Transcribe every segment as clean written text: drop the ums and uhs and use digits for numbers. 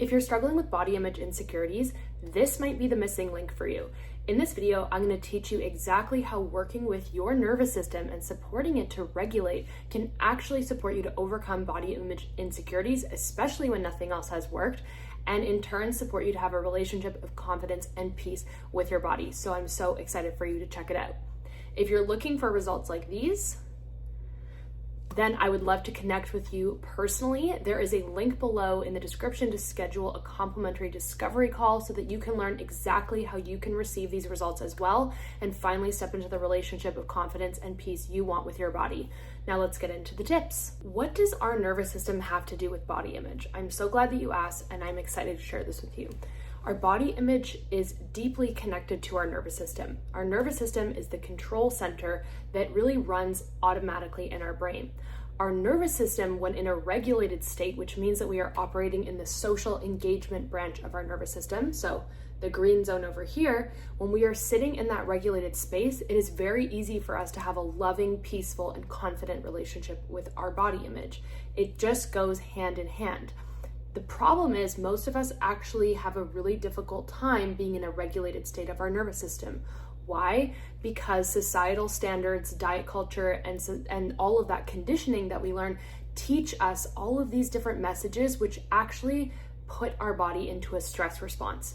If you're struggling with body image insecurities, this might be the missing link for you. In this video, I'm going to teach you exactly how working with your nervous system and supporting it to regulate can actually support you to overcome body image insecurities, especially when nothing else has worked, and in turn support you to have a relationship of confidence and peace with your body. So I'm so excited for you to check it out. If you're looking for results like these, then I would love to connect with you personally. There is a link below in the description to schedule a complimentary discovery call so that you can learn exactly how you can receive these results as well and finally step into the relationship of confidence and peace you want with your body. Now let's get into the tips. What does our nervous system have to do with body image? I'm so glad that you asked, and I'm excited to share this with you. Our body image is deeply connected to our nervous system. Our nervous system is the control center that really runs automatically in our brain. Our nervous system, when in a regulated state, which means that we are operating in the social engagement branch of our nervous system, so the green zone over here, when we are sitting in that regulated space, it is very easy for us to have a loving, peaceful, and confident relationship with our body image. It just goes hand in hand. The problem is most of us actually have a really difficult time being in a regulated state of our nervous system. Why? Because societal standards, diet culture, and all of that conditioning that we learn teach us all of these different messages which actually put our body into a stress response.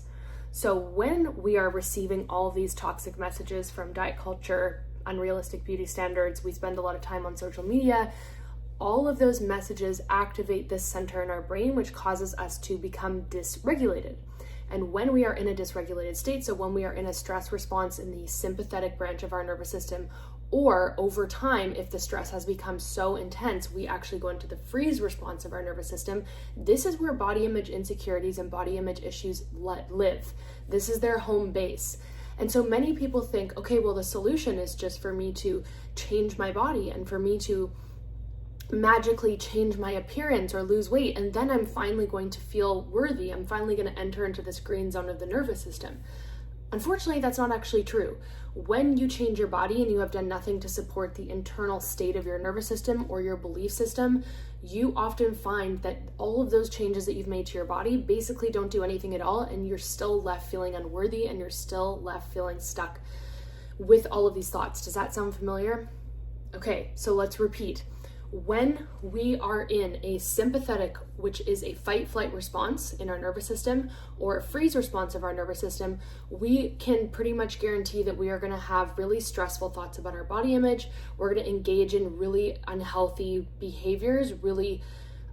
So when we are receiving all of these toxic messages from diet culture, unrealistic beauty standards, we spend a lot of time on social media, all of those messages activate this center in our brain, which causes us to become dysregulated. And when we are in a dysregulated state, so when we are in a stress response in the sympathetic branch of our nervous system, or over time, if the stress has become so intense, we actually go into the freeze response of our nervous system. This is where body image insecurities and body image issues live. This is their home base. And so many people think, okay, well, the solution is just for me to change my body and for me to magically change my appearance or lose weight, and then I'm finally going to feel worthy. I'm finally going to enter into this green zone of the nervous system. Unfortunately, that's not actually true. When you change your body and you have done nothing to support the internal state of your nervous system or your belief system, you often find that all of those changes that you've made to your body basically don't do anything at all, and you're still left feeling unworthy and you're still left feeling stuck with all of these thoughts. Does that sound familiar? Okay, so let's repeat. When we are in a sympathetic, which is a fight-flight response in our nervous system, or a freeze response of our nervous system, we can pretty much guarantee that we are going to have really stressful thoughts about our body image. We're going to engage in really unhealthy behaviors, really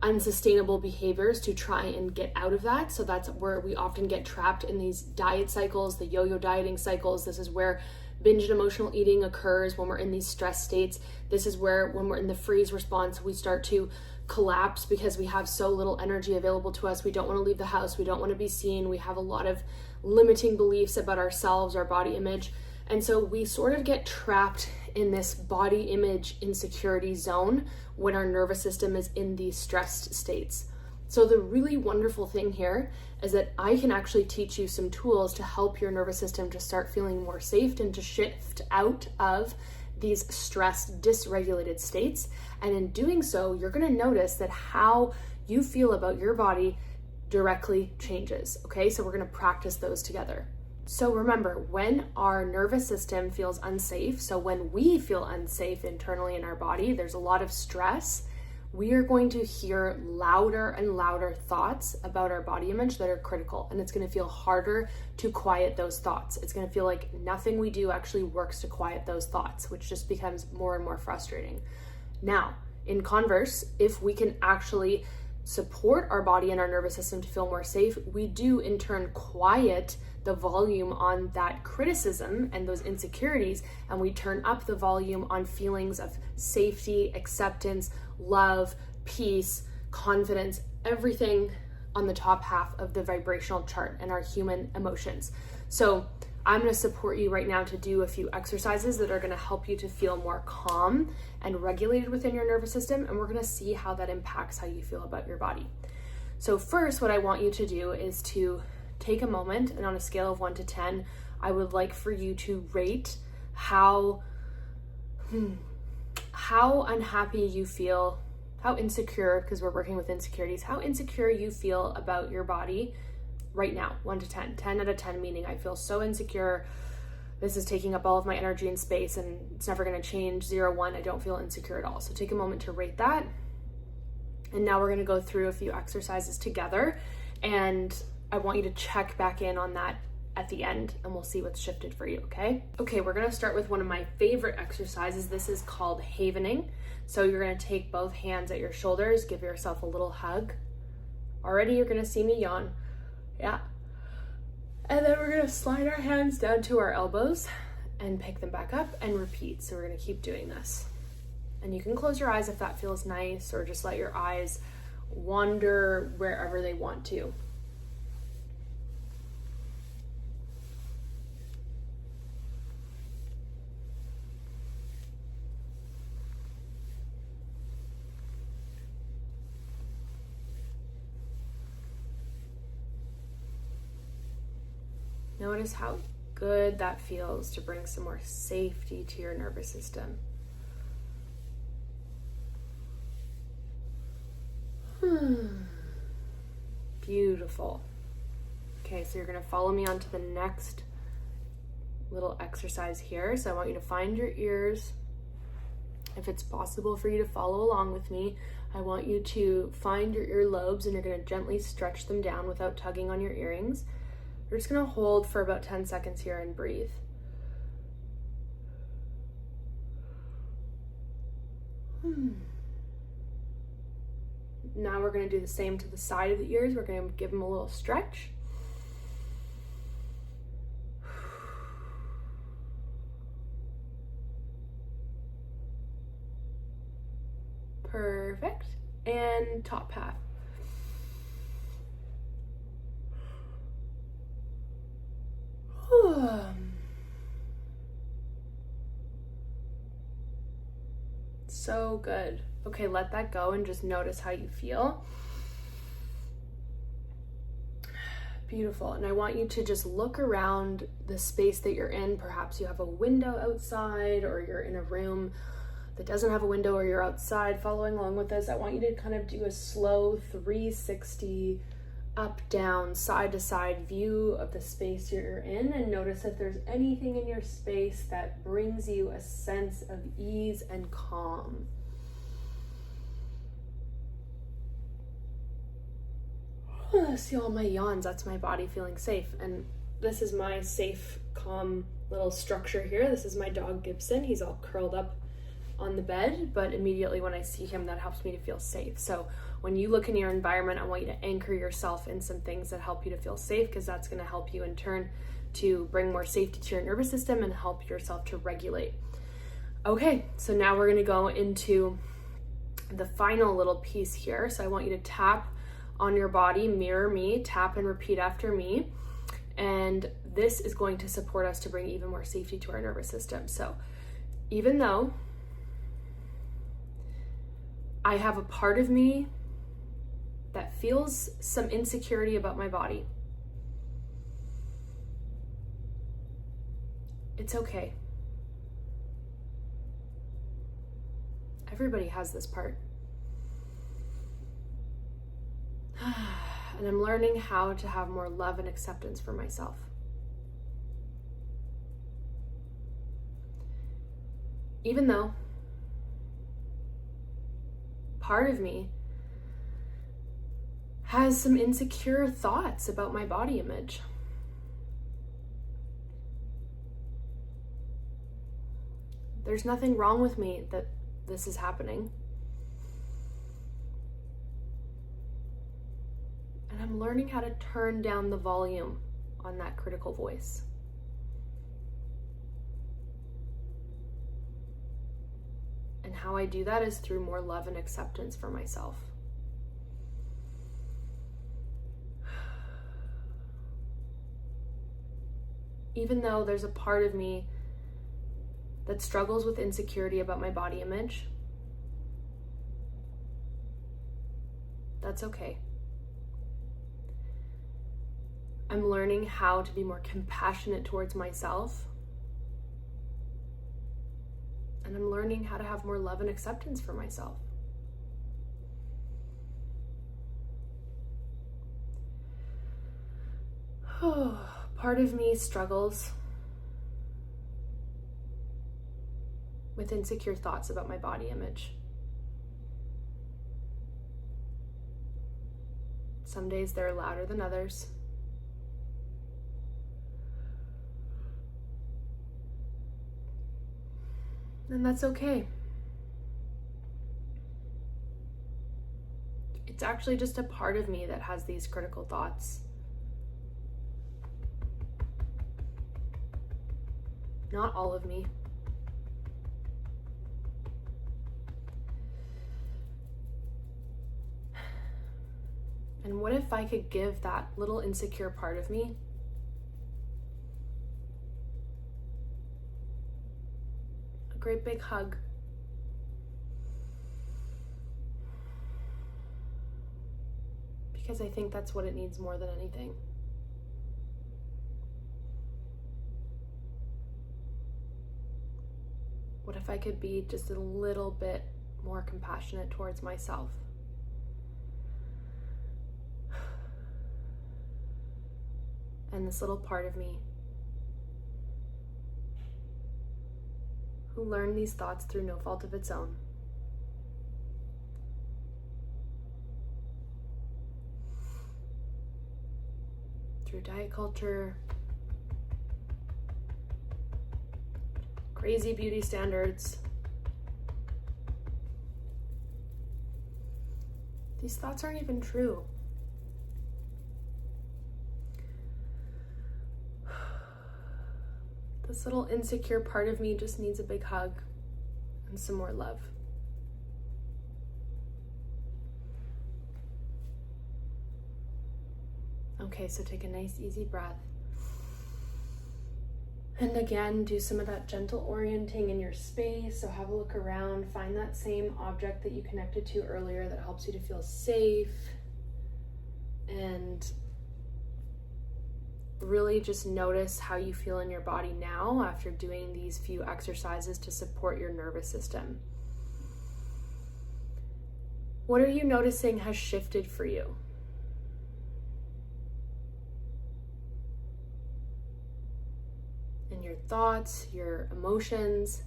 unsustainable behaviors to try and get out of that. So that's where we often get trapped in these diet cycles, the yo-yo dieting cycles. This is where binge and emotional eating occurs when we're in these stress states. This is where, when we're in the freeze response, we start to collapse because we have so little energy available to us. We don't want to leave the house. We don't want to be seen. We have a lot of limiting beliefs about ourselves, our body image. And so we sort of get trapped in this body image insecurity zone when our nervous system is in these stressed states. So the really wonderful thing here is that I can actually teach you some tools to help your nervous system to start feeling more safe and to shift out of these stressed, dysregulated states. And in doing so, you're going to notice that how you feel about your body directly changes. Okay, so we're going to practice those together. So remember, when our nervous system feels unsafe, so when we feel unsafe internally in our body, there's a lot of stress, we are going to hear louder and louder thoughts about our body image that are critical, and it's going to feel harder to quiet those thoughts. It's going to feel like nothing we do actually works to quiet those thoughts, which just becomes more and more frustrating. Now, in converse, if we can actually support our body and our nervous system to feel more safe, we do in turn quiet the volume on that criticism and those insecurities, and we turn up the volume on feelings of safety, acceptance, love, peace, confidence, everything on the top half of the vibrational chart and our human emotions. So I'm going to support you right now to do a few exercises that are going to help you to feel more calm and regulated within your nervous system, and we're going to see how that impacts how you feel about your body. So first, what I want you to do is to take a moment, and on a scale of 1 to 10, I would like for you to rate how unhappy you feel, how insecure, because we're working with insecurities, how insecure you feel about your body right now, 1 to 10. 10 out of 10 meaning I feel so insecure. This is taking up all of my energy and space and it's never going to change. 0, 1, I don't feel insecure at all. So take a moment to rate that. And now we're going to go through a few exercises together. And I want you to check back in on that at the end and we'll see what's shifted for you, okay? Okay, we're going to start with one of my favorite exercises. This is called havening. So you're going to take both hands at your shoulders, give yourself a little hug. Already you're going to see me yawn. Yeah. And then we're going to slide our hands down to our elbows and pick them back up and repeat. So we're going to keep doing this. And you can close your eyes if that feels nice, or just let your eyes wander wherever they want to. Notice how good that feels to bring some more safety to your nervous system. Beautiful. Okay, so you're going to follow me onto the next little exercise here. So I want you to find your ears. If it's possible for you to follow along with me, I want you to find your earlobes and you're going to gently stretch them down without tugging on your earrings. We're just going to hold for about 10 seconds here and breathe. Now we're going to do the same to the side of the ears. We're going to give them a little stretch. Perfect. And top half. So good. Okay, let that go and just notice how you feel. Beautiful. And I want you to just look around the space that you're in. Perhaps you have a window outside, or you're in a room that doesn't have a window, or you're outside following along with this. I want you to kind of do a slow 360 up, down, side to side view of the space you're in, and notice if there's anything in your space that brings you a sense of ease and calm. See all my yawns, that's my body feeling safe. And this is my safe, calm little structure here. This is my dog Gibson. He's all curled up on the bed, but immediately when I see him, that helps me to feel safe. So when you look in your environment, I want you to anchor yourself in some things that help you to feel safe, because that's going to help you in turn to bring more safety to your nervous system and help yourself to regulate. Okay, so now we're going to go into the final little piece here. So I want you to tap on your body, mirror me, tap and repeat after me. And this is going to support us to bring even more safety to our nervous system. So even though I have a part of me that feels some insecurity about my body, it's okay. Everybody has this part. And I'm learning how to have more love and acceptance for myself. Even though part of me has some insecure thoughts about my body image. There's nothing wrong with me that this is happening. And I'm learning how to turn down the volume on that critical voice. And how I do that is through more love and acceptance for myself. Even though there's a part of me that struggles with insecurity about my body image, that's okay. I'm learning how to be more compassionate towards myself. And I'm learning how to have more love and acceptance for myself. Part of me struggles with insecure thoughts about my body image. Some days they're louder than others. And that's okay. It's actually just a part of me that has these critical thoughts. Not all of me. And what if I could give that little insecure part of me a great big hug? Because I think that's what it needs more than anything. What if I could be just a little bit more compassionate towards myself? And this little part of me who learned these thoughts through no fault of its own. Through diet culture, crazy beauty standards. These thoughts aren't even true. This little insecure part of me just needs a big hug and some more love. Okay, so take a nice easy breath. And again, do some of that gentle orienting in your space. So have a look around, find that same object that you connected to earlier that helps you to feel safe. And really just notice how you feel in your body now after doing these few exercises to support your nervous system. What are you noticing has shifted for you? In your thoughts, your emotions.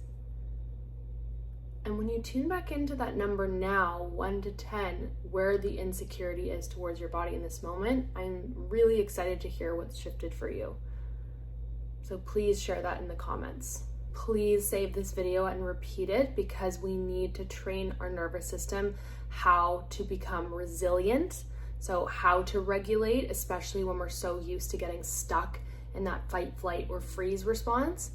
And when you tune back into that number now, 1 to 10, where the insecurity is towards your body in this moment, I'm really excited to hear what's shifted for you. So please share that in the comments. Please save this video and repeat it, because we need to train our nervous system how to become resilient. So how to regulate, especially when we're so used to getting stuck in that fight, flight, or freeze response.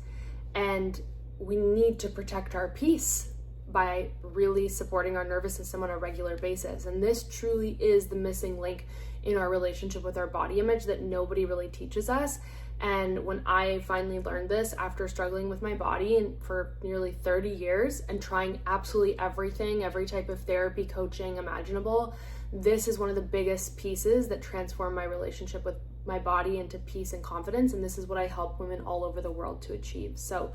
And we need to protect our peace by really supporting our nervous system on a regular basis. And this truly is the missing link in our relationship with our body image that nobody really teaches us. And when I finally learned this after struggling with my body for nearly 30 years and trying absolutely everything, every type of therapy, coaching imaginable, this is one of the biggest pieces that transformed my relationship with my body into peace and confidence. And this is what I help women all over the world to achieve. So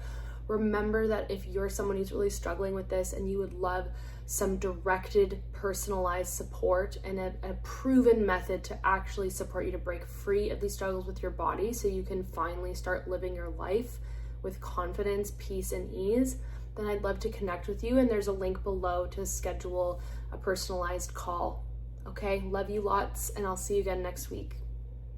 remember that if you're someone who's really struggling with this and you would love some directed, personalized support and a proven method to actually support you to break free of these struggles with your body so you can finally start living your life with confidence, peace, and ease, then I'd love to connect with you. And there's a link below to schedule a personalized call. Okay, love you lots, and I'll see you again next week.